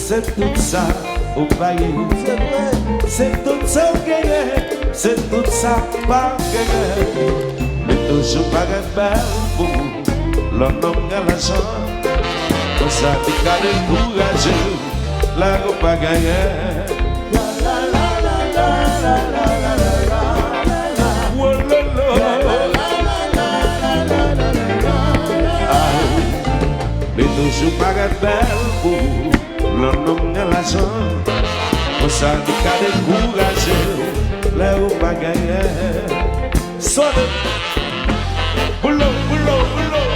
C'est tout ça au pays, c'est vrai. C'est tout ça au gagné, c'est tout ça pas gagné. Mais toujours pas belle pour l'homme à l'argent. Comme ça, tu as le courage, la roue pas gagné. La la la la la la la la la la. Oh la la. Mais toujours pas belle pour l'homme à l'argent, on s'en dit qu'à décourager, là où pas gagner. Sonne, boulot, boulot, boulot.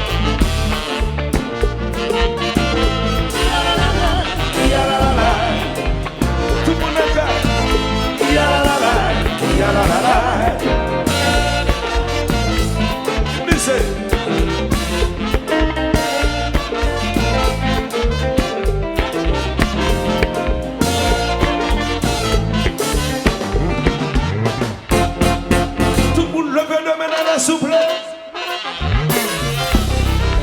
Ya la la la, tout le monde est là. Ya la la la, ya la la la. Listen. Souple.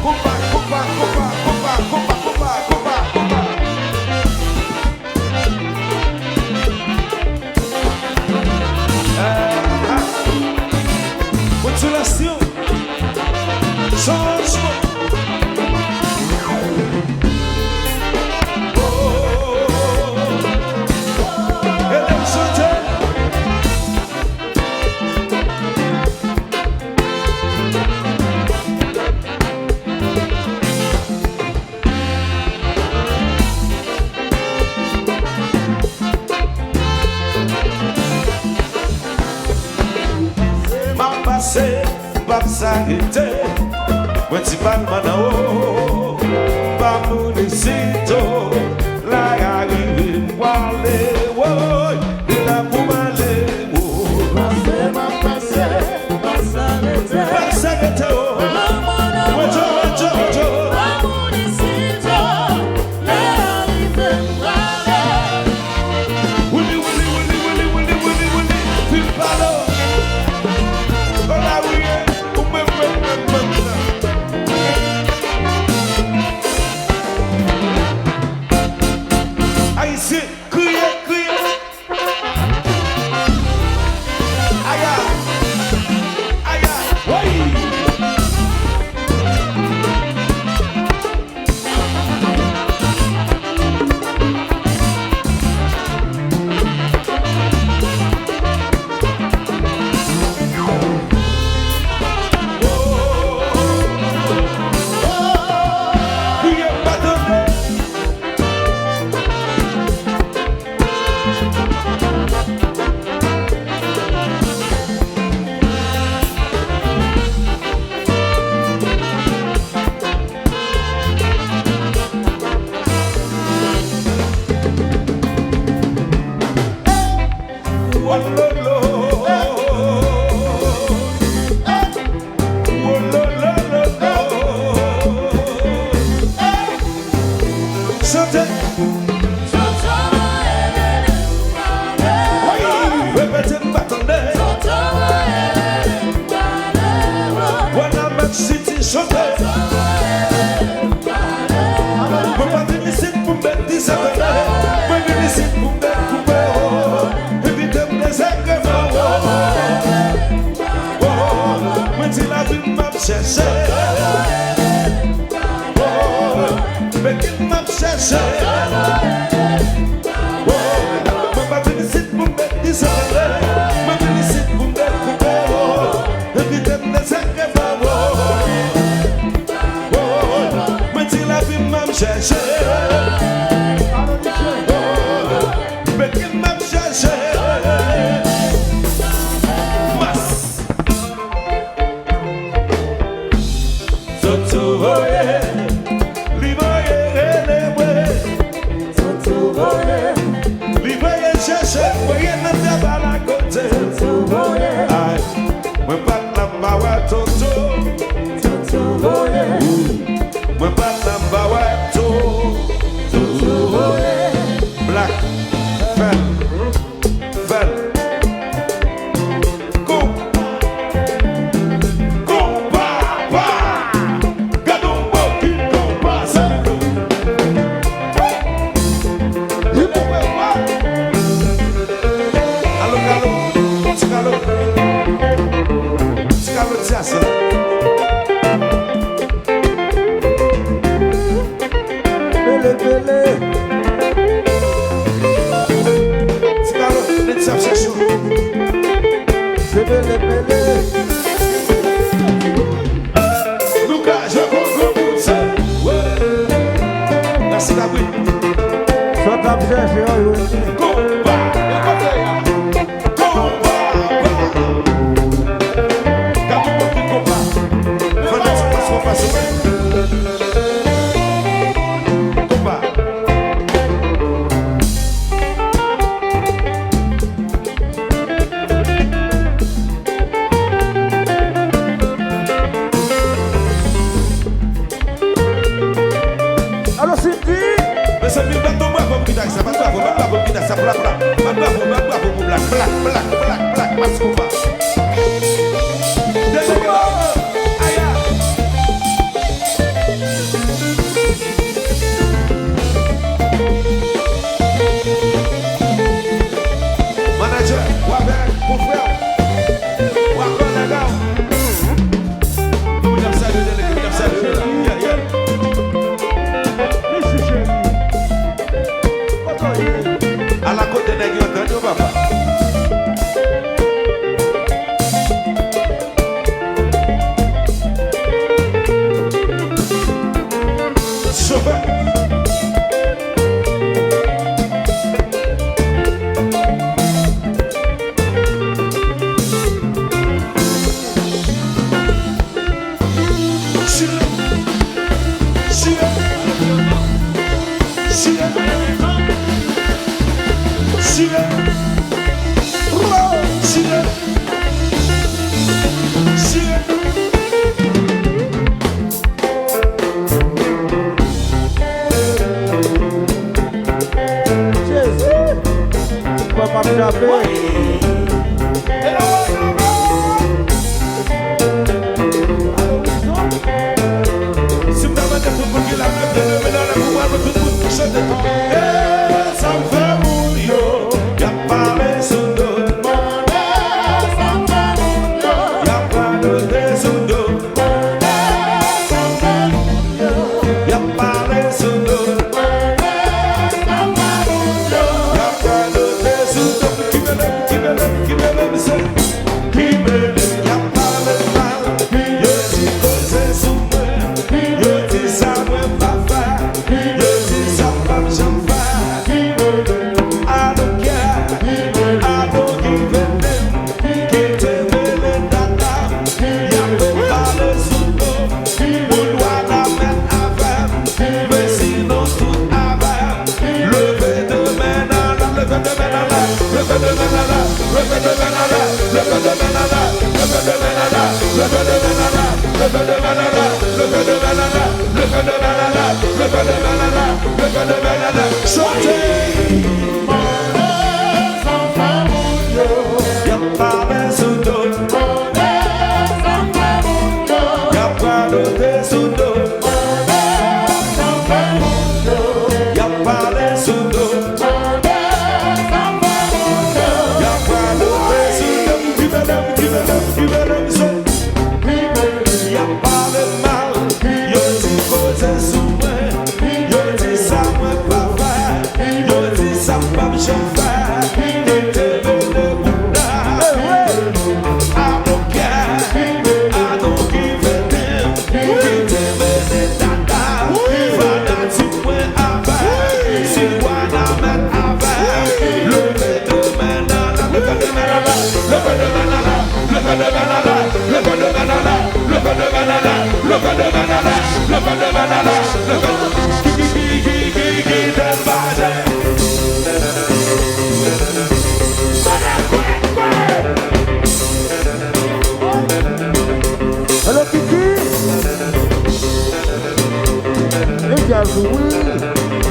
Compa, compa, compa, compa, compa, compa, compa, compa. Motivation. Changement. Pas s'arrêter, principalement dans haut, pas mon hésito, la arrive, voilà, la pour m'aller, pas s'arrêter, Moi pas la bawa toto. Moi pas la bawa toto. Black, fell. Go, papa. Gadumbo qui passe. Allo, Scalo, Tiasa. Bele. Scalo, let's have session. Bele. Luca, je comprends pour ça. Merci la oui. Só tá pra gente, Compa, alô, Cindy! Mas sambil bantu apa kita? Siapa tahu apa kita? Siapa apa? Black, mas Kumpa. Ayah. Manager, wabek, pufel, wakon legal. Kemudian saya ya. À la côte de Nègre, entendeu, papa? Chauffeur.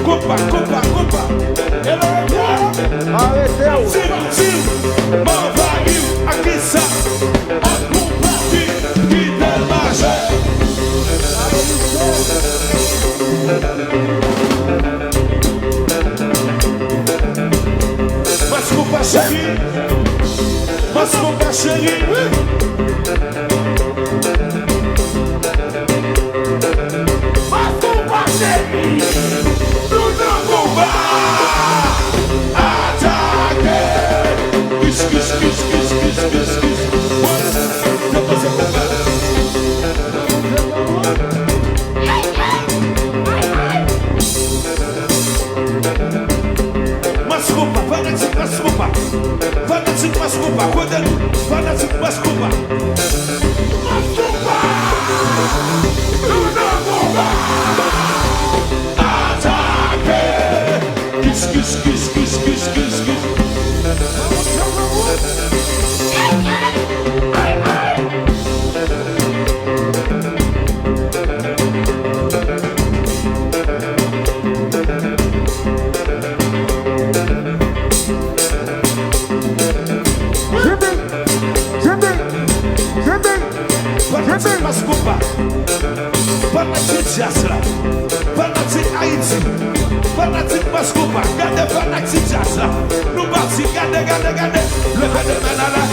Compa. Arrêtez-vous. Sim, m'en va à qui ça? Qui t'est marché? Mas compa chéri. Nous n'avons pas attaqué. Kiss. Fanatique Mascopa, Kodel, Fanatique Mascopa. Nous n'avons pas attaqué. Kiss. Fanatique Mascopa, fanatique jazz là, fanatique Haïti, fanatique Mascopa, gardez fanatique jazz là. Nous partis, gardez. Levez de manala.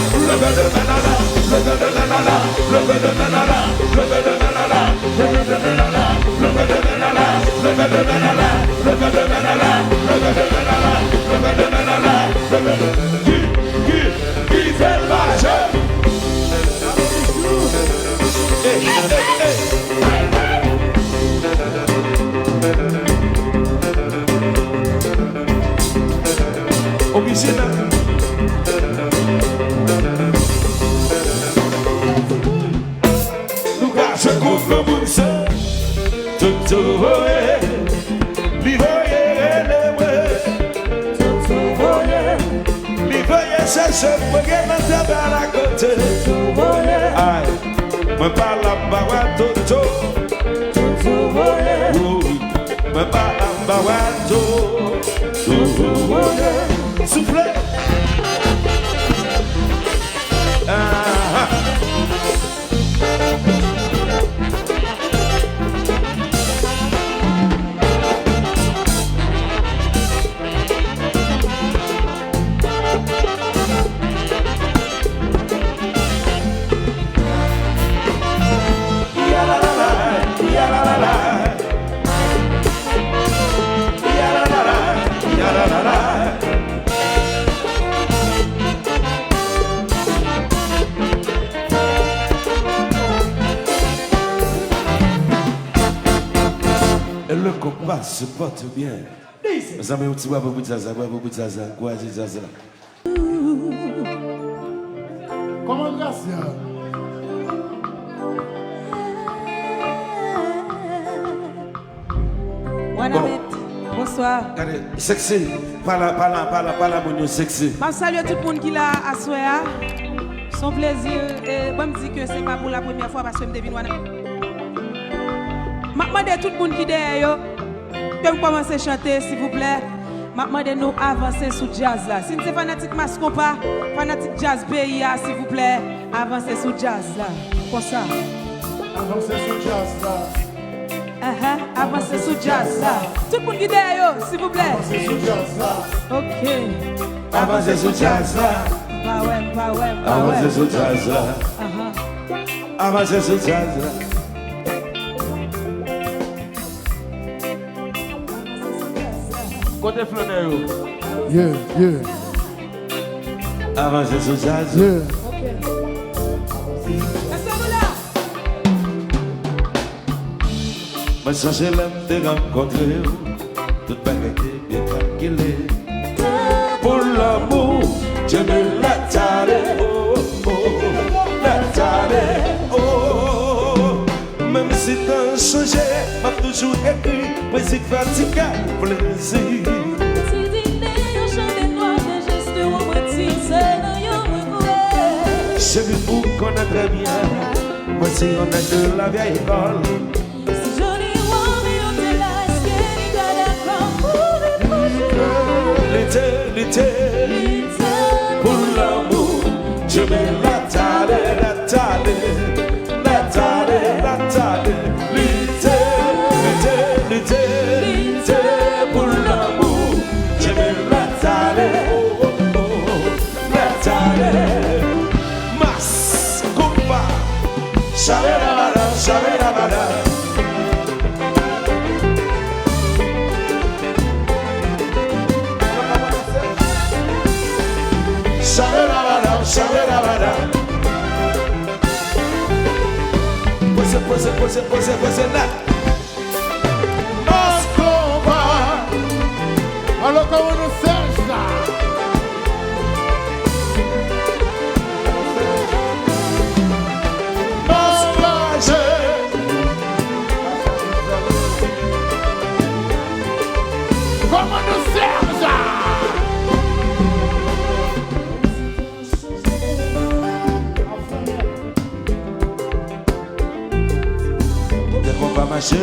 Qui fait le marché? Original. Nous je couvre le monde seul. Tout voyer. Cherche pour que ma table à la côté. Aïe, me parle à Bawa Toto. Me parle à Bawa Toto. Souffle. Le compas se porte bien. Mes amis, tu vois beaucoup de ça, quoi, ça. Comment grâce? Bonsoir. Sexy. Pas la, mon sexy. Je salue tout le monde qui l'a à soir. Son plaisir. Et je me dis que ce n'est pas pour la première fois parce que je me devine. Je demande tout le monde qui est derrière. Que vous commencez à chanter, s'il vous plaît. Je demande nous avancer sur jazz là. Si vous êtes fanatique Mascopa, fanatique jazz BIA, s'il vous plaît, avancez sur jazz là. Comme ça. Avancez sur jazz là. Avancez sur jazz là. Tout le monde qui est derrière, s'il vous plaît. Avancez sur jazz là. Ok. Avancez sur jazz là. Bah ouais. Avancez sur jazz là. Avancez sur jazz là. Côté flâneur. Yeah. Avancez sur jazz. Yeah. Mais chercher l'homme de rencontrer, toute baguette bien calculée. Pour l'amour, je me la taré, la taré, Même si t'as changé, m'a toujours écrit, musique fatiguée, plaisir. Je vis pour connaître bien, moi si on est de la vieille école. Si joli roi, mais on te l'a esqué. pour l'amour, je mets la table, l'été, pour l'amour, je mets la table, Mas, compa, chavera, Shabera, Pose là. Mascova. Alors comment nous sert ça? Comment nous sert ça? On va marcher.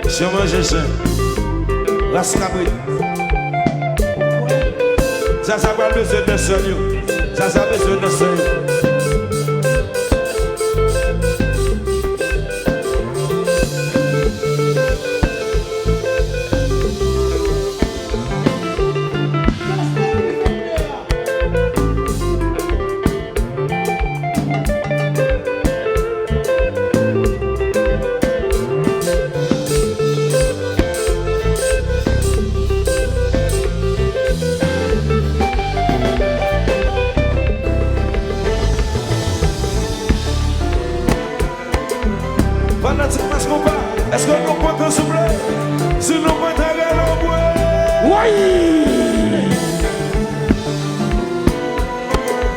Si on mange ça, rascabri. Ça va besoin de soigner. Ça besoin de soigner. Est-ce qu'on comprend ton souffle? Si nous pas t'arrêter au bois. Oui!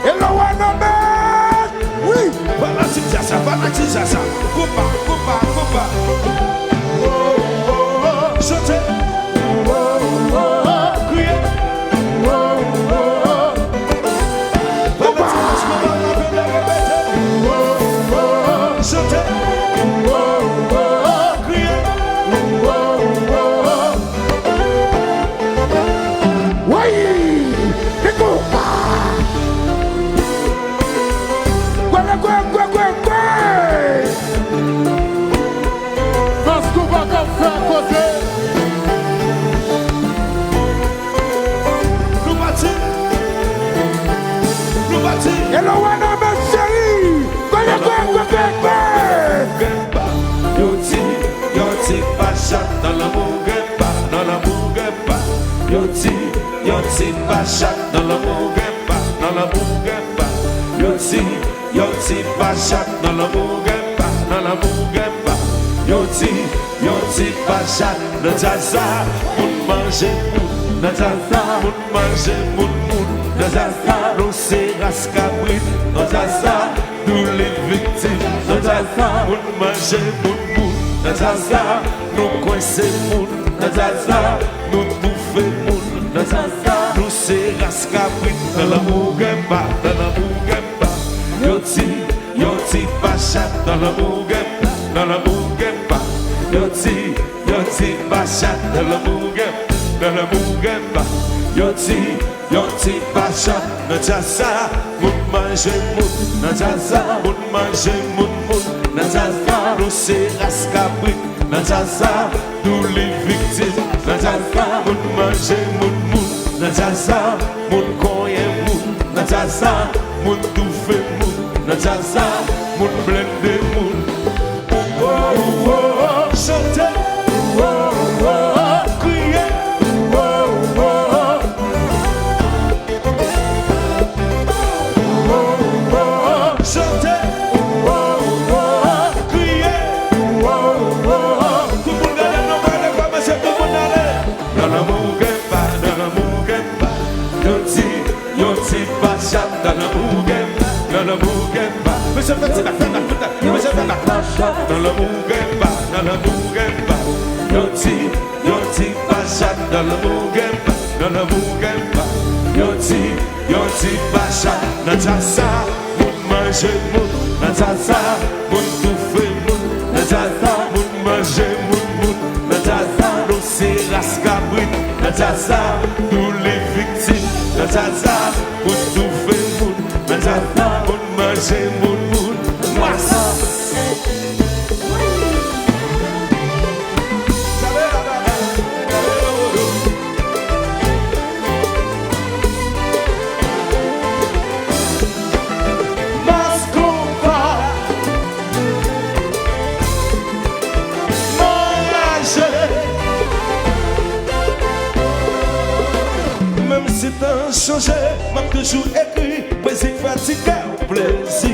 Et le one of man! Oui! Fanatique ça, coupa. Chantez. Criez. Chantez. Hello, one of my chérie! Yoti, Bachat dans l'amour, dans l'amour, Yoti, Bachat dans l'amour, dans l'amour, Yoti, Bachat dans l'amour, dans l'amour, Yoti, Bachat dans Zaza, moun manger, dans Zaza, moun manger, moun, dans Zaza, nous c'est rascabri, dans Zaza, nous les victimes, dans Zaza, moun manger, moun, dans Zaza, nous coincés, moun, dans Zaza, nous bouffés, moun, dans Zaza, nous c'est rascabri, dans l'amour, dans l'amour, Yoti, Bachat dans l'amour, dans l'amour, Yoti, Bachat dans l'amour, dans l'amour, Yoti, Bachat dans Zaza, moun manger, moun, dans Zaza, moun manger, moun, dans Zaza, nous c'est rascabri, dans Zaza, nous les victimes, dans Zaza, moun manger, moun, dans Zaza, moun koye, moun, dans Zaza, moun touffé, moun, dans Zaza, moun blende, moun. Chantez, criez, chantez, criez. Tout le monde a nos balles, pas mais c'est tout le monde allait. Dans l'amour, dans l'amour, Yoti, Bachat dans l'amour, dans l'amour, mais c'est petit, dans l'amour, dans l'amour, Yoti Bachat dans le Mougemba, dans le Mougemba. Yoti Bachat dans Tassa, moun mange moun, dans Tassa, moun touffe moun, dans Tassa, moun mange moun, dans Tassa, nous c'est rascabrit, dans Tassa, nous les victimes, dans Tassa, moun touffe moun, dans Tassa, moun mange moun, changé, m'a toujours écrit, mais c'est fatigué au plaisir. Si t'es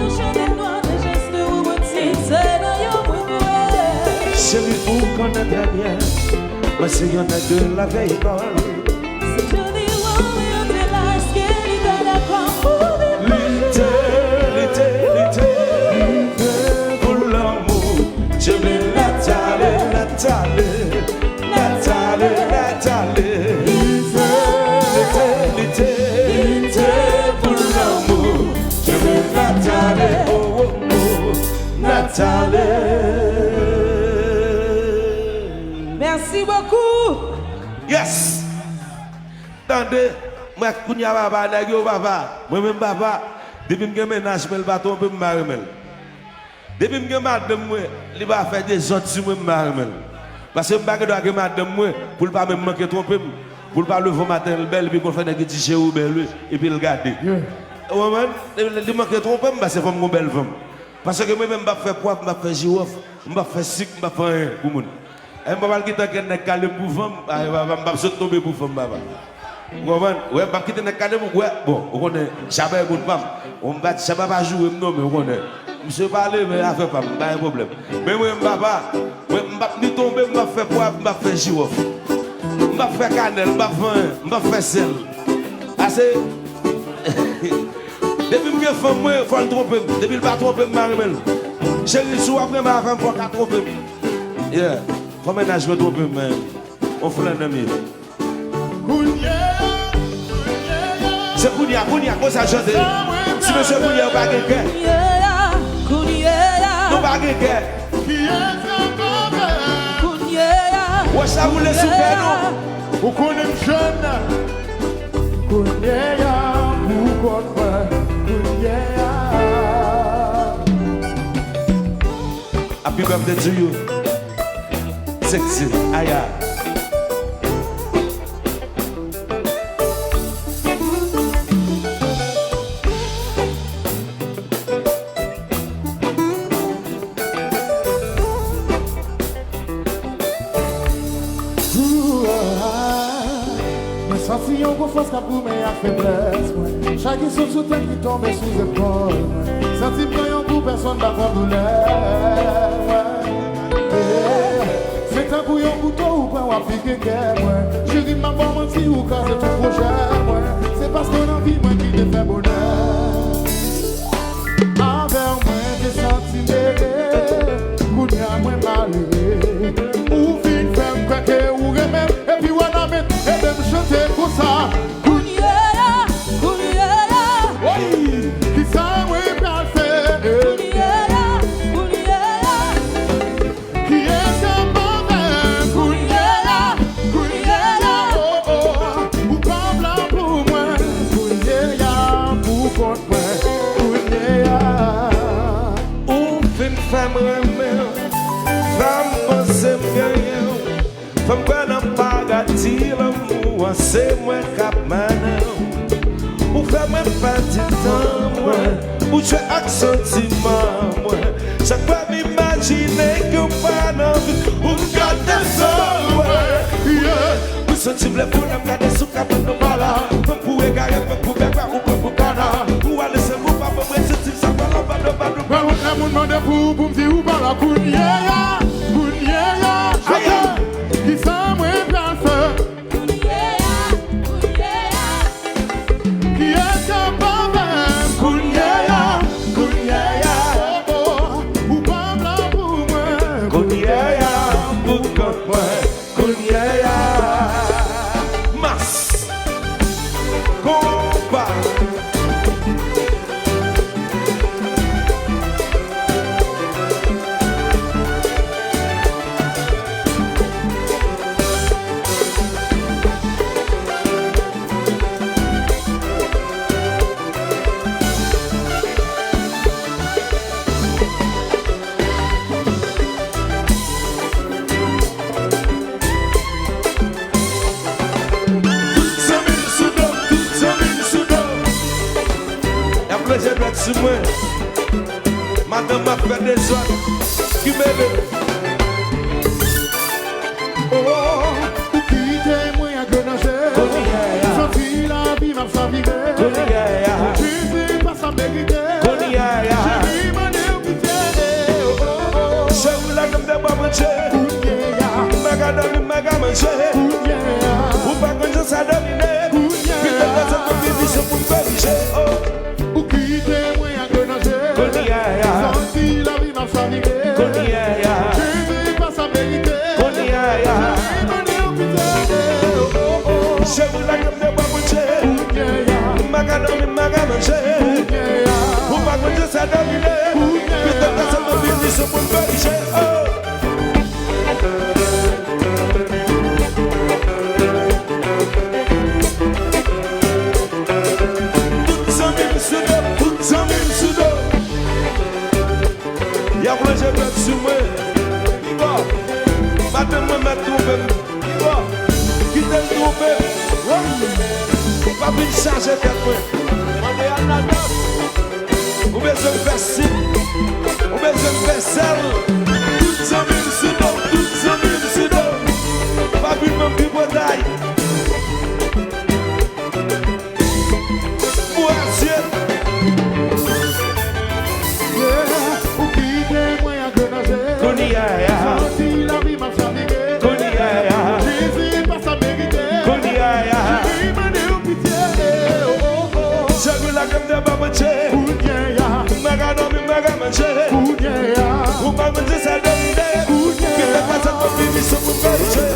un chanel noir, des gestes robotiques, c'est dans yon bouquet. Chérie, où qu'on est derrière, mais si y'en a de la veille école. Si je dis wow, y'en t'es là, est-ce qu'il y a d'accord pour l'été, pour l'amour, je vais Nathalie. Merci beaucoup. Yes. Attendez, moi kounya baba nèg yo baba. Moi même baba, depuis me ménage me le bâton peut me marier. Depuis me madame moi, il va faire des autres sur moi marier. Parce que me doit que madame moi pour pas me manquer tromper, pour pas lever matin belle puis qu'on fait des petits chez ou belle et puis le garder. Ouais, il manque tromper parce que femme belle femme. Parce que moi-même, je fais poivre, je fais girofle, je fais sucre, je fais rien pour moun. Et je vais quitter un calé pour femme, je vais tomber pour femme. Vous comprenez? Ouais, je vais quitter un calé pour bon, on connaît, jamais pour femme. On va pas jouer, non, mais on connaît. Je ne sais pas aller, mais je ne fais pas, pas un problème. Mais moi, papa, je ne vais tomber, je vais faire poivre, je vais faire girofle. Je vais faire cannelle, je vais faire sel. Assez. Depuis que je fais moi, il faut le tromper. Depuis que je ne tromper, je ne marie pas. Chérie, si après ma femme, il faut qu'elle trompe. Yeah. Il faut maintenant que je me trompe, mais on fait un ami. C'est Kounia, comment ça chante? Si monsieur Kounia, vous n'avez pas de cœur. Nous n'avons pas de cœur. Où est-ce que vous voulez souper, non? Vous connaissez jeune. Kounia, vous connaissez. Happy birthday to you. Sexy, Aya. Me senti yon confiance qu'a pour mes faiblesse. Chaque jour sous tête qui tombe sous épaule. Senti que yon coup personne n'a pas douleur. C'est un coup yon couteau ou pas ou appliquer guerre. Je ris ma bonne menti ou casser tout projet. C'est parce qu'on a envie moi qui te fait bonheur. Envers moi j'ai senti m'aider. Kounia moi malheureux. Ou fin femme craquer ou remède. Et puis on a mis et même chanter pour ça. Kounia. Qui ça oui bien fait. Qui est un mauvais. Kounia. Ou pas blanc pour moi. Kounia pour contre moi. Kounia. Ou fin femme remède. Femme pensée bien. Femme qu'on n'a pas gâté l'amour. C'est moi cap maintenant. Ou faire même pas du temps, moi. Ou tu as un sentiment, moi. Chaque fois m'imaginer que pas d'envie. Ou garder ça, ouais. Ou sentir le pour nous garder sous cap de voilà. Pour égarer, pour faire ou pour canard. Ou aller se mouvoir, pas me sentir ça, pas la bande. Bah, on a mon demande pour me dire où pas la Kounia. Qui ça moi bien fait. Qui est un mauvais. Kounia. Ou pas blanc pour moi. Kounia. sur moi. Madame m'a fait des autres. Qui m'aide? Oh, pour quitter moi à Grenache. Senti la vie m'a chaviré. Je sais pas ça mériter. J'ai demandé au pitié. Je vous la comme des babouches. Magadam, magamanche. Ou pas que je sois dominé. Puis de temps en temps, je suis pour corriger. Pour quitter moi à Grenache. Senti la vie m'a chaviré. Je sais pas ça mériter. Je vous la comme des babouches. Magadam, magamanche. Ou pas que je sois dominé. Puis de temps en temps, je suis pour corriger. Y'a plein de gens sur moi. Madame me met trouvé. Qui t'a trouvé? Pas une charge à quelqu'un. Ou besoin de faire ci. Ou besoin de faire celle. Toutes ces mille sous d'eau. Toutes ces mille sous d'eau. Pas une même qui bataille. Moi, Dieu. Senti la vie m'a chaviré. Jésus pas sa mérité. J'ai demandé au pitié. Je veux la gamme de babouche. Magadam, magamanche. Ou pas me dire ça domine. Qui te passe à ton bébé, c'est pour corriger.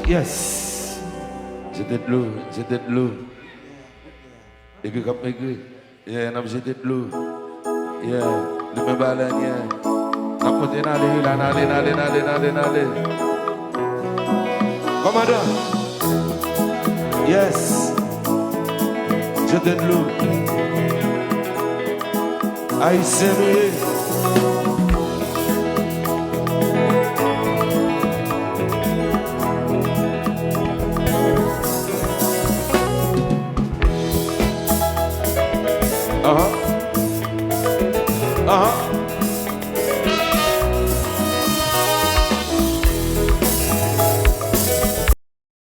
Yes. J'étais de l'eau, j'étais de l'eau. Et que comme maigri. Yeah, non, j'étais de l'eau. Yeah, le même baleine, yeah. Non, côté n'allez, là, n'allez. Commandant. Yes. J'étais de l'eau. Haïtien,